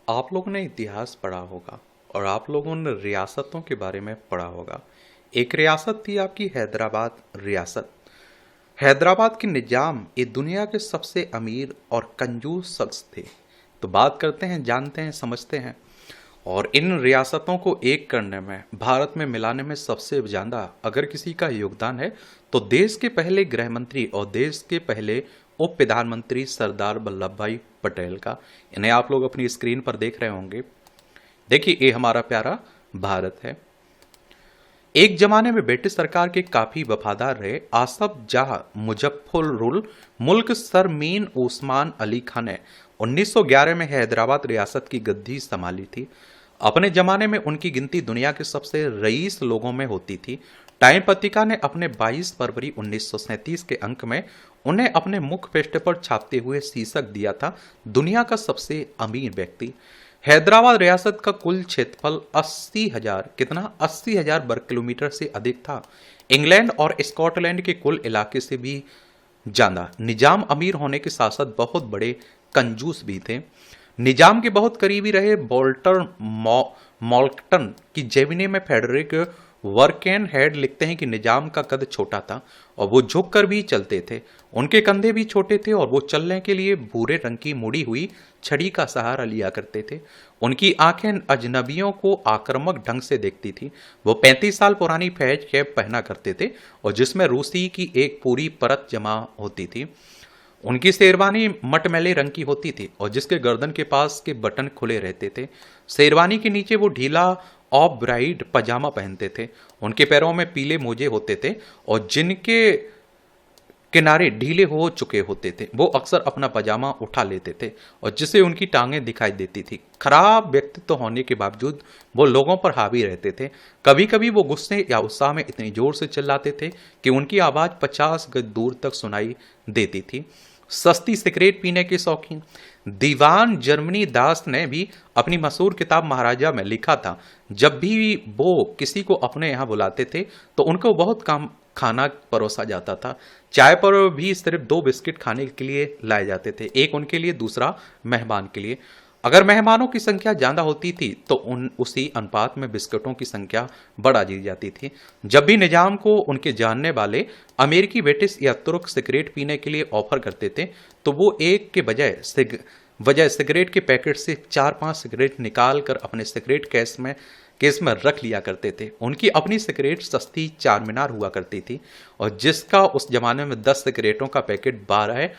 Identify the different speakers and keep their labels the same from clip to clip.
Speaker 1: आप लोगों ने इतिहास पढ़ा होगा और आप लोगों ने रियासतों के बारे में पढ़ा होगा। एक रियासत थी आपकी हैदराबाद रियासत। हैदराबाद के निजाम ये दुनिया के सबसे अमीर और कंजूस शख्स थे। तो बात करते हैं, जानते हैं, समझते हैं। और इन रियासतों को एक करने में, भारत में मिलाने में सबसे ज़्यादा अगर किसी का योगदान है तो देश के पहले गृह मंत्री और देश के पहले उप प्रधानमंत्री सरदार वल्लभ भाई पटेल का। इन्हें आप लोग अपनी स्क्रीन पर देख रहे होंगे। देखिए, ये हमारा प्यारा भारत है। एक जमाने में ब्रिटिश सरकार के काफी वफादार रहे आसफ जाह मुजफ्फरुल मुल्क सर मीन उस्मान अली खान ने 1911 में हैदराबाद रियासत की गद्दी संभाली थी। अपने जमाने में उनकी गिनती दुनिया के सबसे रईस लोगों में होती थी। टाइम पत्रिका ने अपने 22 फरवरी 1937 के अंक में उन्हें अपने मुख्य पृष्ठ पर छापते हुए शीर्षक दिया था, दुनिया का सबसे अमीर व्यक्ति। हैदराबाद रियासत का कुल क्षेत्रफल 80,000 कितना 80,000 वर्ग किलोमीटर से अधिक था। इंग्लैंड और स्कॉटलैंड के कुल इलाके से भी ज्यादा। निजाम अमीर होने के साथ साथ बहुत बड़े कंजूस भी थे। निजाम के बहुत करीबी रहे वॉल्टर मॉल्टन की जेमिनी में फेडरिक वर्केन हेड लिखते हैं कि निजाम का कद छोटा था और वो झुक कर भी चलते थे। उनके कंधे भी छोटे थे और वो चलने के लिए भूरे रंग की मुड़ी हुई छड़ी का सहारा लिया करते थे। उनकी आंखें अजनबियों को आक्रामक ढंग से देखती थी। वो 35 साल पुरानी फैज कैप पहना करते थे और जिसमें रूसी की एक पूरी परत जमा होती थी। उनकी शेरवानी मटमैले रंग की होती थी और जिसके गर्दन के पास के बटन खुले रहते थे। शेरवानी के नीचे वो ढीला ऑफ ब्राइड पजामा पहनते थे। उनके पैरों में पीले मोजे होते थे और जिनके किनारे ढीले हो चुके होते थे। वो अक्सर अपना पजामा उठा लेते थे और जिससे उनकी टांगें दिखाई देती थी। खराब व्यक्तित्व होने के बावजूद वो लोगों पर हावी रहते थे। कभी कभी वो गुस्से या उत्साह में इतनी जोर से चिल्लाते थे कि उनकी आवाज 50 गज दूर तक सुनाई देती थी। सस्ती सिगरेट पीने के शौकीन। दीवान जर्मनी दास ने भी अपनी मशहूर किताब महाराजा में लिखा था, जब भी वो किसी को अपने यहाँ बुलाते थे तो उनको बहुत कम खाना परोसा जाता था। चाय पर भी सिर्फ 2 बिस्किट खाने के लिए लाए जाते थे, एक उनके लिए, दूसरा मेहमान के लिए। अगर मेहमानों की संख्या ज्यादा होती थी तो उसी अनुपात में बिस्किटों की संख्या बढ़ा दी जाती थी। जब भी निजाम को उनके जानने वाले अमेरिकी, ब्रिटिश या तुर्क सिगरेट पीने के लिए ऑफर करते थे तो वो एक के बजाय सिगरेट के पैकेट से 4-5 सिगरेट निकाल कर अपने सिगरेट केस में रख लिया करते थे। उनकी अपनी सिगरेट सस्ती चारमीनार हुआ करती थी और जिसका उस जमाने में 10 सिगरेटों का पैकेट 12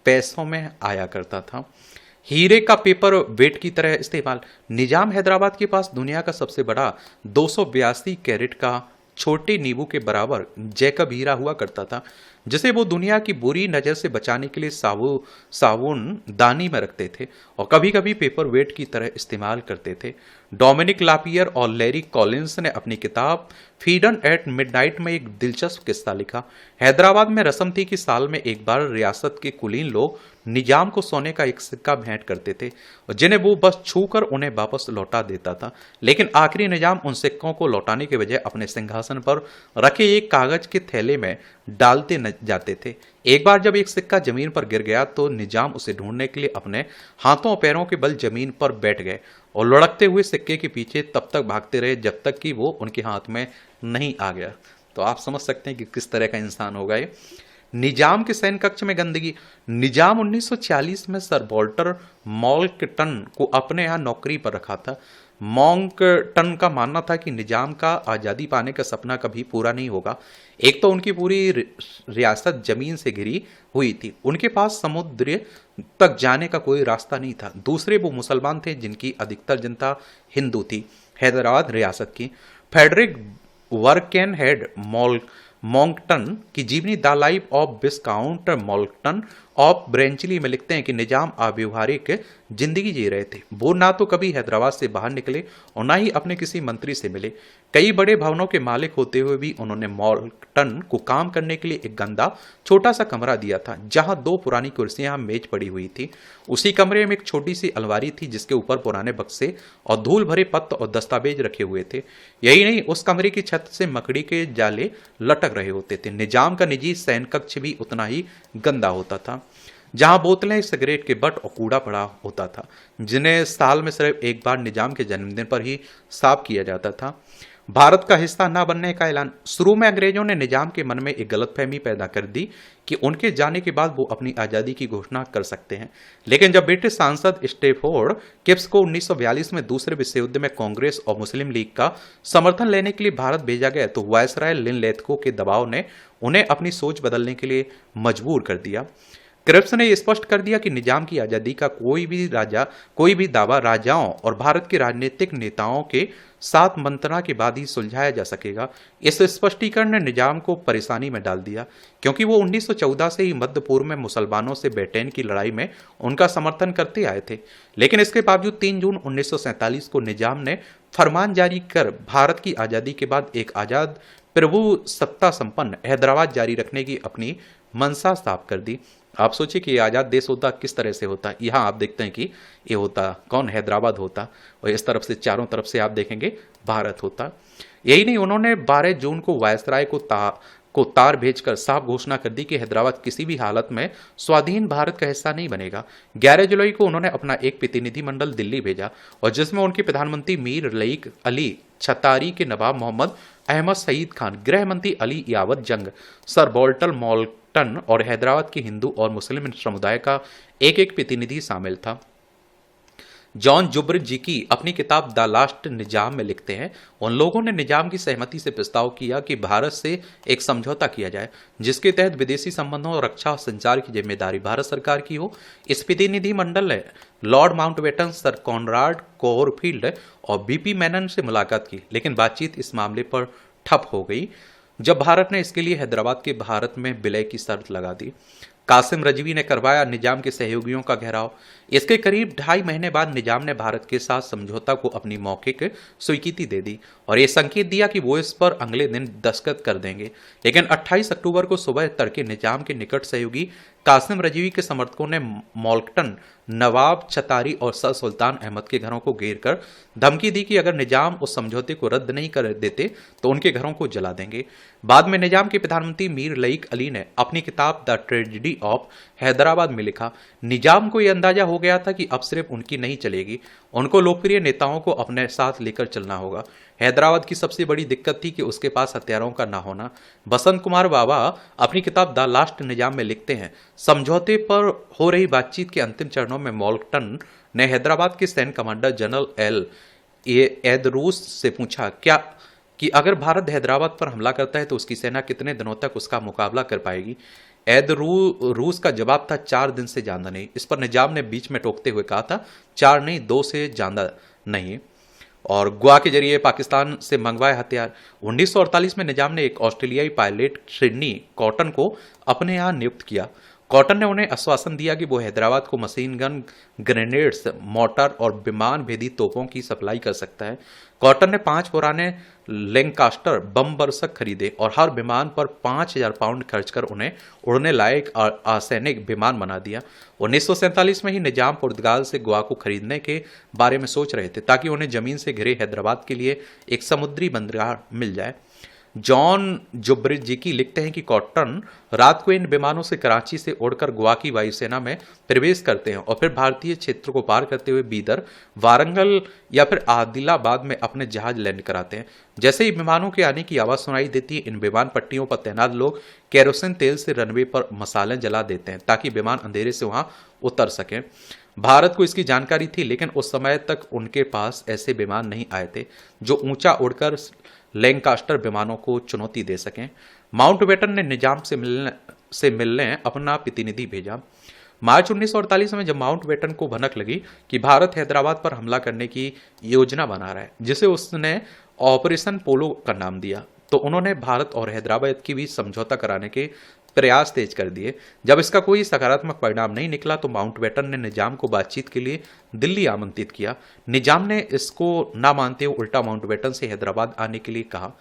Speaker 1: पैसों में आया करता था। हीरे का पेपर वेट की तरह इस्तेमाल। निजाम हैदराबाद के पास दुनिया का सबसे बड़ा 282 कैरेट का छोटे नींबू के बराबर जैकब हीरा हुआ करता था, जिसे वो दुनिया की बुरी नज़र से बचाने के लिए साबुन दानी में रखते थे और कभी कभी पेपर वेट की तरह इस्तेमाल करते थे। डोमिनिक लापियर और लैरी कॉलिंस ने अपनी किताब फीडन एट मिडनाइट में एक दिलचस्प किस्सा लिखा। हैदराबाद में रस्म थी कि साल में एक बार रियासत के कुलीन लोग निजाम को सोने का एक सिक्का भेंट करते थे और जिन्हें वो बस छूकर उन्हें वापस लौटा देता था। लेकिन आखिरी निजाम उन सिक्कों को लौटाने के बजाय अपने सिंहासन पर रखे एक कागज के थैले में डालते जाते थे। एक बार जब एक सिक्का जमीन पर गिर गया तो निजाम उसे ढूंढने के लिए अपने हाथों और पैरों के बल जमीन पर बैठ गए और लुढ़कते हुए सिक्के के पीछे तब तक भागते रहे जब तक कि वो उनके हाथ में नहीं आ गया। तो आप समझ सकते हैं कि किस तरह का इंसान होगा ये। निजाम के सैन्य कक्ष में गंदगी। निजाम 1940 में सर वॉल्टर मॉल्टन को अपने यहाँ नौकरी पर रखा था। मॉन्कटन का मानना था कि निजाम का आज़ादी पाने का सपना कभी पूरा नहीं होगा। एक तो उनकी पूरी रियासत जमीन से घिरी हुई थी, उनके पास समुद्र तक जाने का कोई रास्ता नहीं था। दूसरे वो मुसलमान थे जिनकी अधिकतर जनता हिंदू थी। हैदराबाद रियासत की फेडरिक वर्केन हेड मॉन्कटन की जीवनी the life of Viscount Monckton of Brenchley में लिखते हैं कि निजाम अव्यवहारिक जिंदगी जी रहे थे। वो ना तो कभी हैदराबाद से बाहर निकले और ना ही अपने किसी मंत्री से मिले। कई बड़े भवनों के मालिक होते हुए भी उन्होंने मॉन्कटन को काम करने के लिए एक गंदा छोटा सा कमरा दिया था जहां 2 पुरानी कुर्सियां मेज पड़ी हुई थी। उसी कमरे में एक छोटी सी अलमारी थी जिसके ऊपर पुराने बक्से और धूल भरे पत्र और दस्तावेज रखे हुए थे। यही नहीं, उस कमरे की छत से मकड़ी के जाले लटक रहे होते थे। निजाम का निजी सैन्य कक्ष भी उतना ही गंदा होता था। जहां बोतलें, सिगरेट के बट और कूड़ा पड़ा होता था, जिन्हें साल में सिर्फ एक बार निजाम के जन्मदिन पर ही साफ किया जाता था। भारत का हिस्सा न बनने का ऐलान। शुरू में अंग्रेजों ने निजाम के मन में एक गलतफहमी पैदा कर दी कि उनके जाने के बाद वो अपनी आज़ादी की घोषणा कर सकते हैं। लेकिन जब ब्रिटिश सांसद स्टैफोर्ड किप्स को 1942 में दूसरे विश्व युद्ध में कांग्रेस और मुस्लिम लीग का समर्थन लेने के लिए भारत भेजा गया, तो वायसराय लिनलिथगो के दबाव ने उन्हें अपनी सोच बदलने के लिए मजबूर कर दिया। क्रिप्स ने स्पष्ट कर दिया कि निजाम की आज़ादी का कोई भी दावा राजाओं और भारत के राजनीतिक नेताओं के साथ मंत्रणा के बाद ही सुलझाया जा सकेगा। इस स्पष्टीकरण ने निजाम को परेशानी में डाल दिया, क्योंकि वो 1914 से ही मध्य पूर्व में मुसलमानों से ब्रिटेन की लड़ाई में उनका समर्थन करते आए थे। लेकिन इसके बावजूद 3 जून 1947 को निजाम ने फरमान जारी कर भारत की आज़ादी के बाद एक आज़ाद प्रभु सत्ता संपन्न हैदराबाद जारी रखने की अपनी मंशा साफ कर दी। आप सोचिए कि ये आज़ाद देश होता किस तरह से होता। यहाँ आप देखते हैं कि ये होता कौन, हैदराबाद होता, और इस तरफ से चारों तरफ से आप देखेंगे भारत होता। यही नहीं, उन्होंने 12 जून को वायसराय को तार भेजकर साफ घोषणा कर दी कि हैदराबाद किसी भी हालत में स्वाधीन भारत का हिस्सा नहीं बनेगा। 11 जुलाई को उन्होंने अपना एक प्रतिनिधिमंडल दिल्ली भेजा, और जिसमें उनके प्रधानमंत्री मीर लईक अली छतारी के नवाब मोहम्मद अहमद सईद खान, गृह मंत्री अली यावत जंग, सर बॉल्टन मॉल्टन और हैदराबाद के हिंदू और मुस्लिम समुदाय का एक एक प्रतिनिधि शामिल था। जॉन जुब्र जी की अपनी किताब द लास्ट निजाम में लिखते हैं, उन लोगों ने निजाम की सहमति से प्रस्ताव किया कि भारत से एक समझौता किया जाए, जिसके तहत विदेशी संबंधों और रक्षा और संचार की जिम्मेदारी भारत सरकार की हो। इस प्रतिनिधिमंडल ने Lord Mountbatten, sir Conrad Corfield और बीपी मेनन से मुलाकात की, लेकिन बातचीत इस मामले पर ठप हो गई जब भारत ने इसके लिए हैदराबाद के भारत में विलय की शर्त लगा दी। कासिम रजवी ने करवाया निजाम के सहयोगियों का घेराव। इसके करीब 2.5 महीने बाद निजाम ने भारत के साथ समझौता को अपनी मौखिक स्वीकृति दे दी और यह संकेत दिया कि वो इस पर अगले दिन दस्तखत कर देंगे। लेकिन 28 अक्टूबर को सुबह तड़के निजाम के निकट सहयोगी कासिम रजवी के समर्थकों ने मॉल्टन, नवाब छतारी और सर सुल्तान अहमद के घरों को घेर कर धमकी दी कि अगर निजाम उस समझौते को रद्द नहीं कर देते तो उनके घरों को जला देंगे। बाद में निजाम के प्रधानमंत्री मीर लईक अली ने अपनी किताब द ट्रेजेडी ऑफ हैदराबाद में लिखा, निजाम को यह अंदाजा हो गया था कि अब सिर्फ उनकी नहीं चलेगी, उनको लोकप्रिय नेताओं को अपने साथ लेकर चलना होगा। हैदराबाद की सबसे बड़ी दिक्कत थी कि उसके पास हथियारों का ना होना। बसंत कुमार बाबा अपनी किताब द लास्ट निजाम में लिखते हैं, समझौते पर हो रही बातचीत के अंतिम चरणों में मॉल्टन ने हैदराबाद के सैन्य कमांडर जनरल एल एदरूस से पूछा कि अगर भारत हैदराबाद पर हमला करता है तो उसकी सेना कितने दिनों तक उसका मुकाबला कर पाएगी। रूस का जवाब था 4 दिन से ज्यादा नहीं। इस पर निजाम ने बीच में टोकते हुए कहा था 4 नहीं 2 से ज्यादा नहीं। और गोवा के जरिए पाकिस्तान से मंगवाए हथियार। 1948 में निजाम ने एक ऑस्ट्रेलियाई पायलट सिडनी कॉटन को अपने यहाँ नियुक्त किया। कॉटन ने उन्हें आश्वासन दिया कि वो हैदराबाद को मशीन गन, ग्रेनेड्स, मोर्टार और विमान भेदी तोपों की सप्लाई कर सकता है। कॉटन ने 5 पुराने लैंकास्टर बम बरसक खरीदे और हर विमान पर 5,000 पाउंड खर्च कर उन्हें उड़ने लायक आसैनिक विमान बना दिया। 1947 में ही निजाम पुर्तगाल से गोवा को खरीदने के बारे में सोच रहे थे ताकि उन्हें जमीन से घिरे हैदराबाद के लिए एक समुद्री बंदरगाह मिल जाए। जॉन जुब्रिजिकी लिखते हैं कि कॉटन रात को इन विमानों से कराची से उड़कर गोवा की वायुसेना में प्रवेश करते हैं और फिर भारतीय क्षेत्र को पार करते हुए बीदर, वारंगल या फिर आदिलाबाद में अपने जहाज लैंड कराते हैं। जैसे ही विमानों के आने की आवाज़ सुनाई देती है, इन विमान पट्टियों पर तैनात लोग केरोसिन तेल से रनवे पर मसाले जला देते हैं ताकि विमान अंधेरे से वहां उतर सकें। भारत को इसकी जानकारी थी, लेकिन उस समय तक उनके पास ऐसे विमान नहीं आए थे जो ऊंचा उड़कर लैंकास्टर विमानों को चुनौती दे सकें। माउंटबेटन ने निजाम से मिलने अपना प्रतिनिधि भेजा। मार्च 1948 में जब माउंटबेटन को भनक लगी कि भारत हैदराबाद पर हमला करने की योजना बना रहा है, जिसे उसने ऑपरेशन पोलो का नाम दिया, तो उन्होंने भारत और हैदराबाद की भी समझौता कराने के प्रयास तेज कर दिए। जब इसका कोई सकारात्मक परिणाम नहीं निकला तो माउंटबेटन ने निजाम को बातचीत के लिए दिल्ली आमंत्रित किया। निजाम ने इसको ना मानते हुए उल्टा माउंटबेटन से हैदराबाद आने के लिए कहा।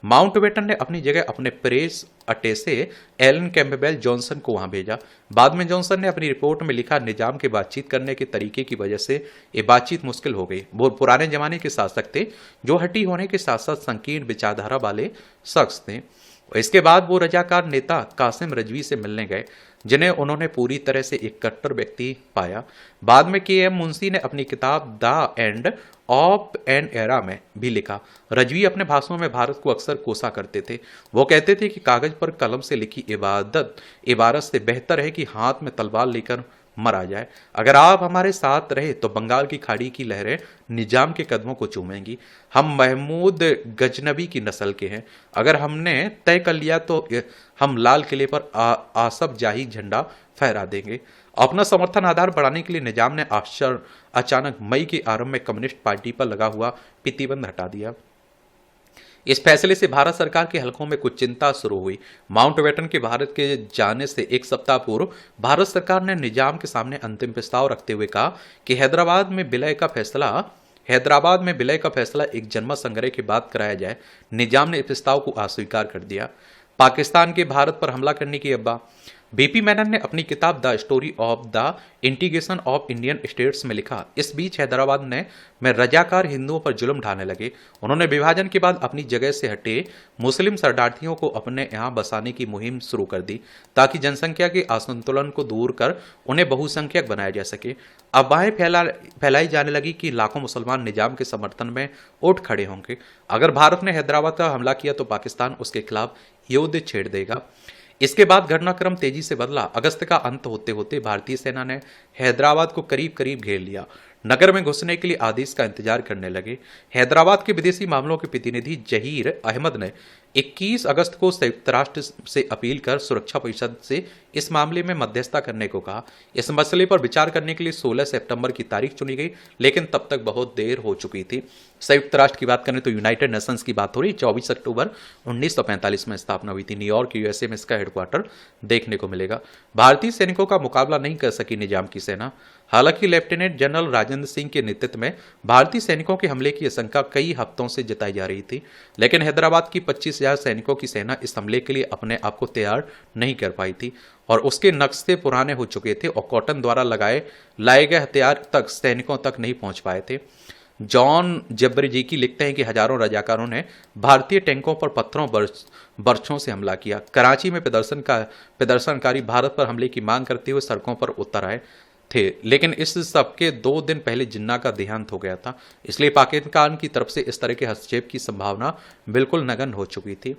Speaker 1: माउंटबेटन ने अपनी जगह अपने प्रेस अटेसे एलन कैम्पबेल जॉनसन को वहां भेजा। बाद में जॉनसन ने अपनी रिपोर्ट में लिखा, निजाम के बातचीत करने के तरीके की वजह से ये बातचीत मुश्किल हो गई। वो पुराने जमाने के शासक थे जो हटी होने के साथ साथ संकीर्ण विचारधारा वाले शख्स थे। इसके बाद वो रजाकार नेता कासिम रजवी से मिलने गए। जिन्हें उन्होंने पूरी तरह से एक कट्टर व्यक्ति पाया। बाद में के.एम. मुंशी ने अपनी किताब the end of an era में भी लिखा। रजवी अपने भाषणों में भारत को अक्सर कोसा करते थे। वो कहते थे कि कागज पर कलम से लिखी इबारत से बेहतर है कि हाथ में तलवार लेकर मरा जाए। अगर आप हमारे साथ रहे तो बंगाल की खाड़ी की लहरें निजाम के कदमों को चूमेंगी। हम महमूद गजनबी की नस्ल के हैं। अगर हमने तय कर लिया तो हम लाल किले पर आसफ जाही झंडा फहरा देंगे। अपना समर्थन आधार बढ़ाने के लिए निजाम ने अचानक मई के आरंभ में कम्युनिस्ट पार्टी पर लगा हुआ प्रतिबंध हटा दिया। इस फैसले से भारत सरकार के हलकों में कुछ चिंता शुरू हुई। माउंटबेटन के भारत के जाने से एक सप्ताह पूर्व भारत सरकार ने निजाम के सामने अंतिम प्रस्ताव रखते हुए कहा कि हैदराबाद में विलय का फैसला एक जनमत संग्रह के बाद कराया जाए। निजाम ने इस प्रस्ताव को अस्वीकार कर दिया। पाकिस्तान के भारत पर हमला करने की अफवाह। बीपी मेनन ने अपनी किताब the story of the integration of Indian states में लिखा, इस बीच हैदराबाद में रजाकार हिंदुओं पर जुल्म ढाने लगे। उन्होंने विभाजन के बाद अपनी जगह से हटे मुस्लिम शरणार्थियों को अपने यहाँ बसाने की मुहिम शुरू कर दी ताकि जनसंख्या के असंतुलन को दूर कर उन्हें बहुसंख्यक बनाया जा सके। अफवाहें फैलाई जाने लगी कि लाखों मुसलमान निजाम के समर्थन में उठ खड़े होंगे। अगर भारत ने हैदराबाद का हमला किया तो पाकिस्तान उसके खिलाफ युद्ध छेड़ देगा। इसके बाद घटनाक्रम तेजी से बदला। अगस्त का अंत होते होते भारतीय सेना ने हैदराबाद को करीब करीब घेर लिया। नगर में घुसने के लिए आदेश का इंतजार करने लगे। हैदराबाद के विदेशी मामलों के प्रतिनिधि जहीर अहमद ने 21 अगस्त को संयुक्त राष्ट्र से अपील कर सुरक्षा परिषद से इस मामले में मध्यस्थता करने को कहा। इस मसले पर विचार करने के लिए 16 सितंबर की तारीख चुनी गई, लेकिन तब तक बहुत देर हो चुकी थी। संयुक्त राष्ट्र की बात करें तो यूनाइटेड नेशंस की बात हो रही। 24 अक्टूबर 1945 में स्थापना हुई थी। न्यूयॉर्क यूएसए में इसका हेडक्वार्टर देखने को मिलेगा। भारतीय सैनिकों का मुकाबला नहीं कर सकी निजाम की सेना। हालांकि लेफ्टिनेंट जनरल राजेंद्र सिंह के नेतृत्व में भारतीय सैनिकों के हमले की आशंका कई हफ्तों से जताई जा रही थी, लेकिन हैदराबाद की 25,000 सैनिकों की सेना इस हमले के लिए अपने आप को तैयार नहीं कर पाई थी और उसके नक्शे पुराने हो चुके थे और कॉटन द्वारा लाए गए हथियार तक सैनिकों तक नहीं पहुंच पाए थे। जॉन जब्रजीकी लिखते हैं कि हजारों रजाकारों ने भारतीय टैंकों पर पत्थरों बर्छों से हमला किया। कराची में प्रदर्शनकारी भारत पर हमले की मांग करते हुए सड़कों पर उतर आए थे, लेकिन इस सबके 2 दिन पहले जिन्ना का देहांत हो गया था, इसलिए पाकिस्तान की तरफ से इस तरह के हस्तक्षेप की संभावना बिल्कुल नगण्य हो चुकी थी।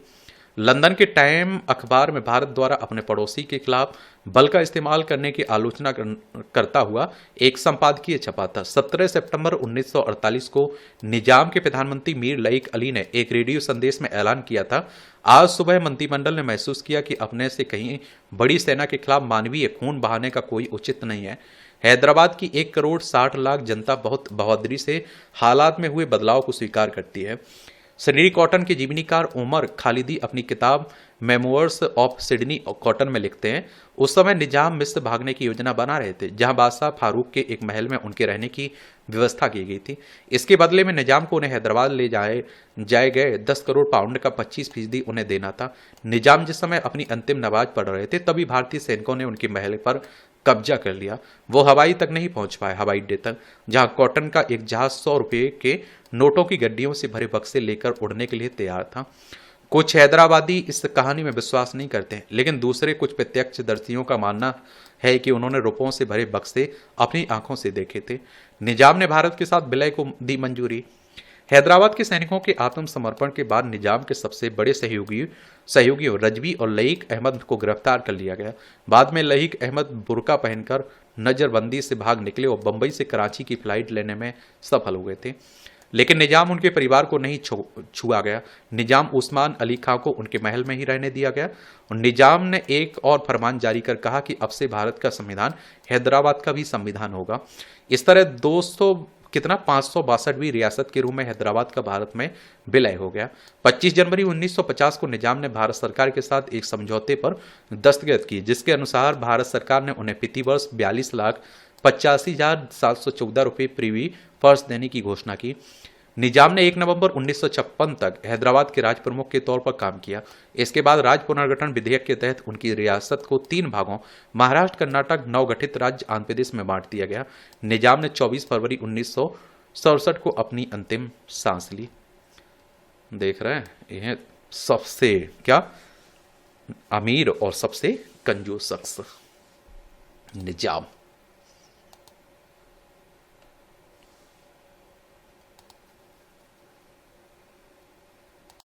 Speaker 1: लंदन के टाइम अखबार में भारत द्वारा अपने पड़ोसी के खिलाफ बल का इस्तेमाल करने की आलोचना करता हुआ एक संपादकीय छपा था। 17 सितंबर 1948 को निजाम के प्रधानमंत्री मीर लईक अली ने एक रेडियो संदेश में ऐलान किया था, आज सुबह मंत्रिमंडल ने महसूस किया कि अपने से कहीं बड़ी सेना के खिलाफ मानवीय खून बहाने का कोई उचित नहीं है। हैदराबाद की 1 करोड़ 60 लाख जनता बहुत बहादुरी से हालात में हुए बदलाव को स्वीकार करती है। सनीरी कॉटन के जीवनीकार उमर खालिदी अपनी किताब मेमोर्स ऑफ सिडनी कॉटन में लिखते हैं, उस समय निजाम मिस्र भागने की योजना बना रहे थे, जहां बादशाह फारूक के एक महल में उनके रहने की व्यवस्था की गई थी। इसके बदले में निजाम को उन्हें हैदराबाद ले जाए गए 10 करोड़ पाउंड का 25% उन्हें देना था। निजाम जिस समय अपनी अंतिम नमाज पढ़ रहे थे, तभी भारतीय सैनिकों ने उनके महल पर कब्जा कर लिया। वो हवाई तक नहीं पहुंच पाए, हवाई अड्डे तक, जहां कॉटन का एक जहाज 100 रुपये के नोटों की गड्डियों से भरे बक्से लेकर उड़ने के लिए तैयार था। कुछ हैदराबादी इस कहानी में विश्वास नहीं करते, लेकिन दूसरे कुछ प्रत्यक्षदर्शियों का मानना है कि उन्होंने रुपयों से भरे बक्से अपनी आंखों से देखे थे। निजाम ने भारत के साथ विलय को दी मंजूरी। हैदराबाद के सैनिकों के आत्मसमर्पण के बाद निजाम के सबसे बड़े सहयोगियों रजवी और लईक अहमद को गिरफ्तार कर लिया गया। बाद में लईक अहमद बुर्का पहनकर नजरबंदी से भाग निकले और बंबई से कराची की फ्लाइट लेने में सफल हो गए थे, लेकिन निजाम उनके परिवार को नहीं छुआ गया। निजाम उस्मान अली खां को उनके महल में ही रहने दिया गया और निजाम ने एक और फरमान जारी कर कहा कि अब से भारत का संविधान हैदराबाद का भी संविधान होगा। इस तरह 562वीं रियासत के रूप में हैदराबाद का भारत में विलय हो गया। 25 जनवरी 1950 को निजाम ने भारत सरकार के साथ एक समझौते पर दस्तखत की, जिसके अनुसार भारत सरकार ने उन्हें प्रति वर्ष 42,85,714 रुपये प्रीवी फर्ज देने की घोषणा की। निजाम ने 1 नवंबर 1956 तक हैदराबाद के राज प्रमुख के तौर पर काम किया। इसके बाद राज्य पुनर्गठन विधेयक के तहत उनकी रियासत को 3 भागों महाराष्ट्र, कर्नाटक, नवगठित राज्य आंध्र प्रदेश में बांट दिया गया। निजाम ने 24 फरवरी 1967 को अपनी अंतिम सांस ली। देख रहे हैं, यह सबसे अमीर और सबसे कंजूस शख्स। निजाम।